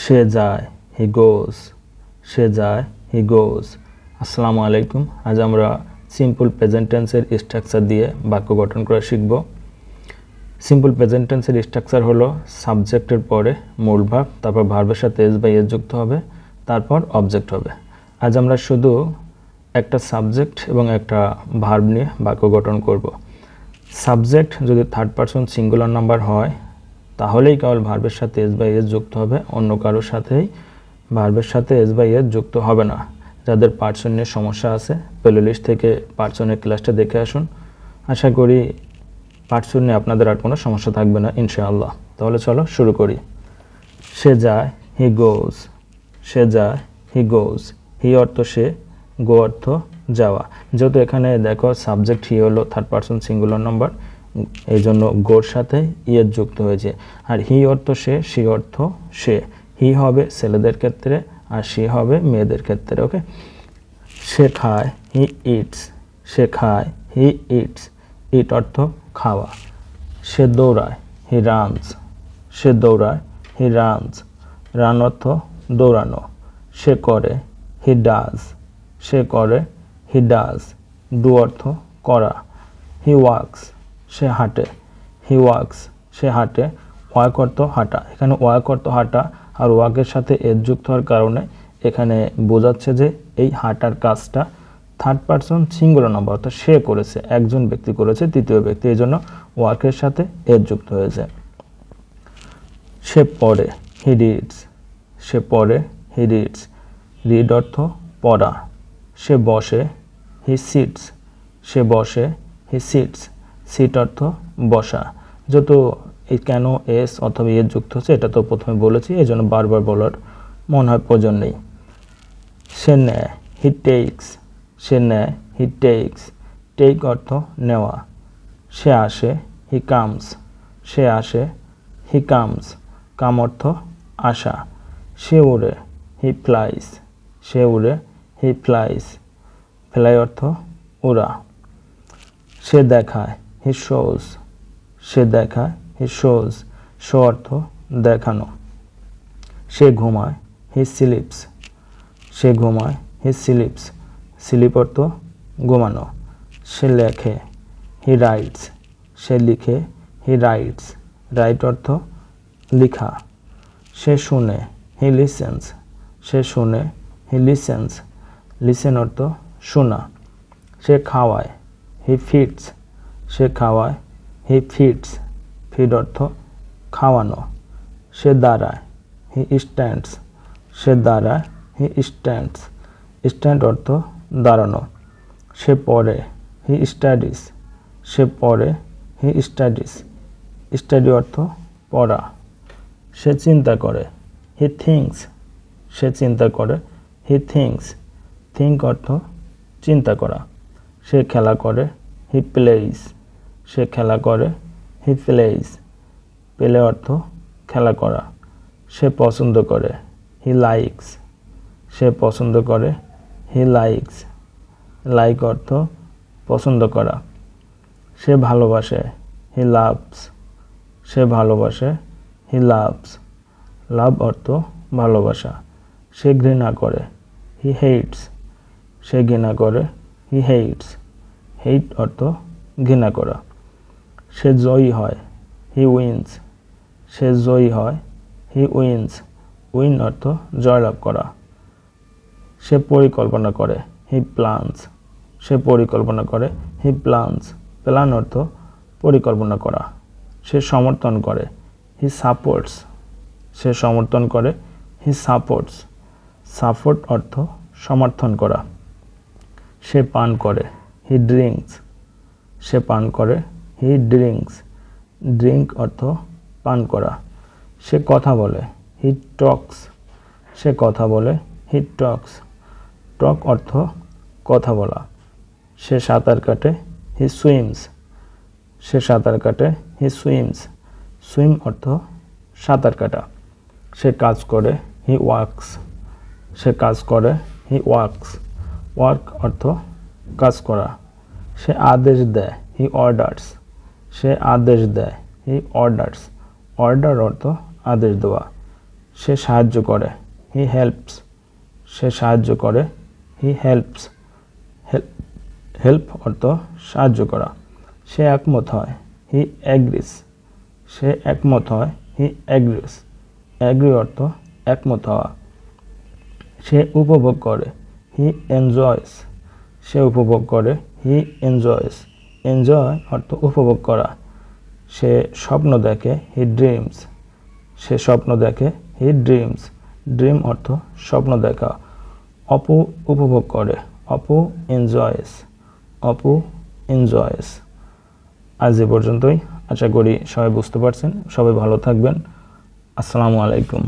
সে যায়, হি গোজ। সে যায়, হি গোজ। আসসালামু আলাইকুম। আজ আমরা সিম্পল প্রেজেন্ট টেন্সের স্ট্রাকচার দিয়ে বাক্য গঠন করা শিখব। সিম্পল প্রেজেন্ট টেন্সের স্ট্রাকচার হলো সাবজেক্টের পরে মূল ভার্ব, তারপর ভার্বের সাথে এস বা এস যুক্ত হবে, তারপর অবজেক্ট হবে। আজ আমরা শুধু একটা সাবজেক্ট এবং একটা ভার্ব নিয়ে বাক্য গঠন করব। সাবজেক্ট যদি থার্ড পারসন সিঙ্গুলার নাম্বার হয় তাহলেই কেবল ভার্বের সাথে এস বা এস যুক্ত হবে, অন্য কারোর সাথেই ভার্বের সাথে এস বা এস যুক্ত হবে না। যাদের পার্সন নিয়ে সমস্যা আছে প্লে লিস্ট থেকে পার্সনের ক্লাসটা দেখে আসুন। আশা করি পার্সন নিয়ে আপনাদের আর কোনো সমস্যা থাকবে না ইনশাআল্লাহ। তাহলে চলো শুরু করি। সে যায়, হি গোজ। সে যায়, হি গোজ। হি অর্থ সে, গো অর্থ যাওয়া। যেহেতু এখানে দেখো সাবজেক্ট হি হলো থার্ড পারসন সিঙ্গুলার নাম্বার, এই জন্য গোর সাথে ইয়ের যুক্ত হয়েছে। আর হি অর্থ সে, সি অর্থ সে। হি হবে ছেলেদের ক্ষেত্রে আর সে হবে মেয়েদের ক্ষেত্রে। ওকে। সে খায়, হি ইটস। সে খায়, হি ইটস। ইট অর্থ খাওয়া। সে দৌড়ায়, হি রানস। সে দৌড়ায়, হি রানস। রান অর্থ দৌড়ানো। সে করে, হি ডাজ। সে করে, হি ডাজ। ডু অর্থ করা। হি ওয়াক্স। সে হাঁটে, হি ওয়াক্স। সে হাঁটে। ওয়াক অর্থ হাঁটা। এখানে ওয়াক অর্থ হাঁটা আর ওয়াকের সাথে এর যুক্ত হওয়ার কারণে এখানে বোঝাচ্ছে যে এই হাঁটার কাজটা থার্ড পারসন সিঙ্গুলার নাম্বার, অর্থাৎ সে করেছে, একজন ব্যক্তি করেছে, তৃতীয় ব্যক্তি, এই জন্য ওয়াকের সাথে এর যুক্ত হয়েছে। সে পড়ে, হি রিডস। সে পড়ে, হি রিডস। রিড অর্থ পড়া। সে বসে, হি সিটস। সে বসে, হি সিটস। সিট অর্থ বসা। যত এই কেন এস অথবা এর যুক্ত হচ্ছে এটা তো প্রথমে বলেছি, এই জন্য বারবার বলার মনে হয় প্রয়োজন নেই। সে নেয়, হি টেকস। সে নেয়, হি টেকস। টেক অর্থ নেওয়া। সে আসে, হি কামস। সে আসে, হি কামস। কাম অর্থ আসা। সে উড়ে, হি ফ্লাইস। সে উড়ে, হি ফ্লাইস। ফ্লাই অর্থ উড়া। সে দেখায়, হি শোজ। সে দেখায়, হি শোজ। শো অর্থ দেখানো। সে ঘুমায়, হি স্লিপস। সে ঘুমায়, হি স্লিপস। স্লিপ অর্থ ঘুমানো। সে লেখে, হি রাইটস। সে লিখে, হি রাইটস। রাইট অর্থ লিখা। সে শুনে, হি লিসেন্স। সে শুনে, হি লিসেন্স। লিসেন অর্থ শোনা। সে খাওয়ায়, হি ফিডস। সে খাওয়ায়, হি ফিডস। ফিড অর্থ খাওয়ানো। সে দাঁড়ায়, হি স্ট্যান্ডস। সে দাঁড়ায়, হি স্ট্যান্ডস। স্ট্যান্ড অর্থ দাঁড়ানো। সে পড়ে, হি স্টাডিস। সে পড়ে, হি স্টাডিস। স্টাডি অর্থ পড়া। সে চিন্তা করে, হি থিঙ্কস। সে চিন্তা করে, হি থিঙ্কস। থিঙ্ক অর্থ চিন্তা করা। সে খেলা করে, হি প্লেইস। সে খেলা করে, হি প্লেইস। প্লে অর্থ খেলা করা। সে পছন্দ করে, হি লাইকস। সে পছন্দ করে, হি লাইকস। লাইক অর্থ পছন্দ করা। সে ভালোবাসে, হি লাভস। সে ভালোবাসে, হি লাভস। লাভ অর্থ ভালোবাসা। সে ঘৃণা করে, হি হেইটস। সে ঘৃণা করে, হি হেইটস। হেইট অর্থ ঘৃণা করা। সে জয়ী হয়, হি উইন্স। সে জয়ী হয়, হি উইন্স। উইন অর্থ জয়লাভ করা। সে পরিকল্পনা করে, হি প্ল্যানস। সে পরিকল্পনা করে, হি প্ল্যানস। প্ল্যান অর্থ পরিকল্পনা করা। সে সমর্থন করে, হি সাপোর্টস। সে সমর্থন করে, হি সাপোর্টস। সাপোর্ট অর্থ সমর্থন করা। সে পান করে, হি ড্রিঙ্কস। সে পান করে, হি ড্রিঙ্কস। ড্রিঙ্ক অর্থ পান করা। সে কথা বলে, হি টক্স। সে কথা বলে, হি টক্স। টক অর্থ কথা বলা। সে সাঁতার কাটে, হি সুইমস। সে সাঁতার কাটে, হি সুইমস। সুইম অর্থ সাঁতার কাটা। সে কাজ করে, হি ওয়ার্কস। সে কাজ করে, হি ওয়ার্কস। ওয়ার্ক অর্থ কাজ করা। সে আদেশ দেয়, হি অর্ডার্স। সে আদেশ দেয়, হি অর্ডার্স। অর্ডার অর্থ আদেশ দেওয়া। সে সাহায্য করে, হি হেল্পস। সে সাহায্য করে, হি হেল্পস। হেল্প অর্থ সাহায্য করা। সে একমত হয়, হি অ্যাগ্রিস। সে একমত হয়, হি অ্যাগ্রিস। অ্যাগ্রি অর্থ একমত হওয়া। সে উপভোগ করে, হি এনজয়স। সে উপভোগ করে, হি এনজয়স। এনজয় অর্থ উপভোগ করা। সে স্বপ্ন দেখে, হি ড্রিমস। সে স্বপ্ন দেখে, হি ড্রিমস। ড্রিম অর্থ স্বপ্ন দেখা। অপু উপভোগ করে, অপু এনজয়েস। অপু এনজয়েস। আজ এ পর্যন্তই। আশা করি সবাই বুঝতে পারছেন। সবাই ভালো থাকবেন। আসসালামু আলাইকুম।